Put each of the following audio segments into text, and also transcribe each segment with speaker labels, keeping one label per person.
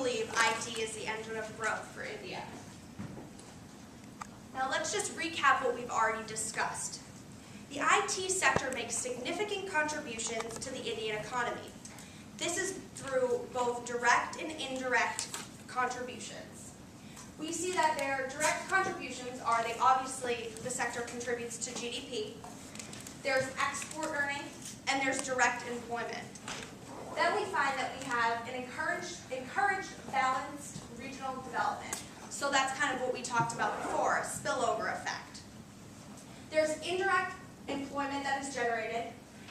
Speaker 1: believe IT is the engine of growth for India. Now let's just recap what we've already discussed. The IT sector makes significant contributions to the Indian economy. This is through both direct and indirect contributions. We see that their direct contributions are, the sector contributes to GDP, there's export earning, and there's direct employment. Then we find that we have an encouraged balanced regional development. So that's kind of what we talked about before, a spillover effect. There's indirect employment that is generated,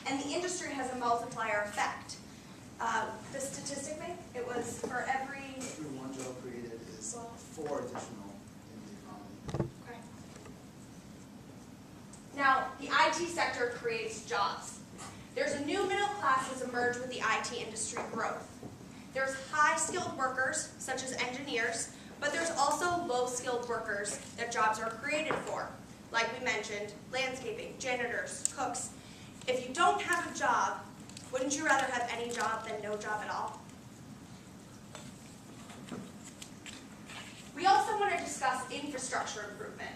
Speaker 1: and the industry has a multiplier effect. The statistic, it was for every
Speaker 2: one job created is 4 additional in the economy.
Speaker 1: Okay. Now, the IT sector creates jobs. There's a new middle class that's emerged with the IT industry growth. There's high-skilled workers, such as engineers, but there's also low-skilled workers that jobs are created for. Like we mentioned, landscaping, janitors, cooks. If you don't have a job, wouldn't you rather have any job than no job at all? We also want to discuss infrastructure improvement.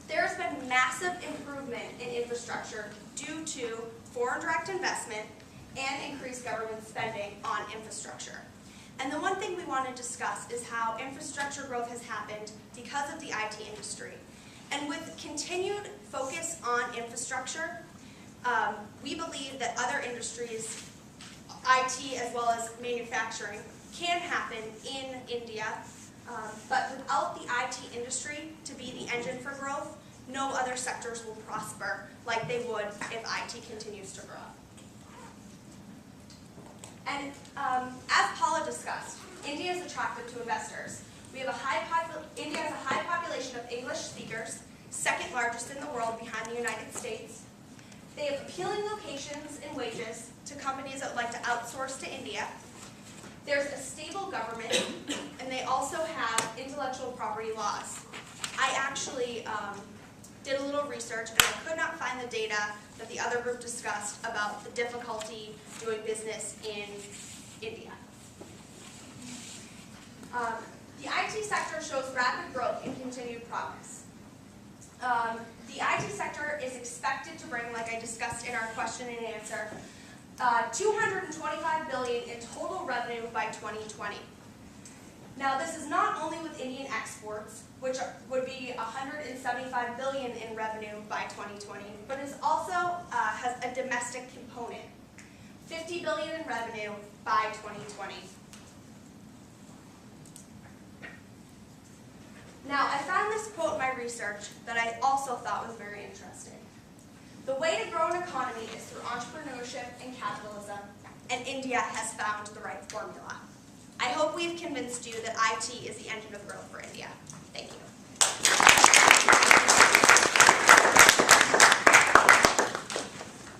Speaker 1: There's been massive improvement in infrastructure due to foreign direct investment and increased government spending on infrastructure. And the one thing we want to discuss is how infrastructure growth has happened because of the IT industry. And with continued focus on infrastructure, we believe that other industries, IT as well as manufacturing, can happen in India. But without the IT industry to be the engine for growth, no other sectors will prosper like they would if IT continues to grow. And as Paula discussed, India is attractive to investors. India has a high population of English speakers, second largest in the world behind the United States. They have appealing locations and wages to companies that would like to outsource to India. There's a stable government, and they also have intellectual property laws. I actually did a little research, and I could not find the data that the other group discussed about the difficulty doing business in India. The IT sector shows rapid growth and continued progress. The IT sector is expected to bring, like I discussed in our question and answer, $225 billion in total revenue by 2020. Now, this is not only with Indian exports, which would be $175 billion in revenue by 2020, but it also has a domestic component, $50 billion in revenue by 2020. Now, I found this quote in my research that I also thought was very interesting. The way to grow an economy is through entrepreneurship and capitalism, and India has found the right formula. I hope we've convinced you that IT is the engine of growth for India.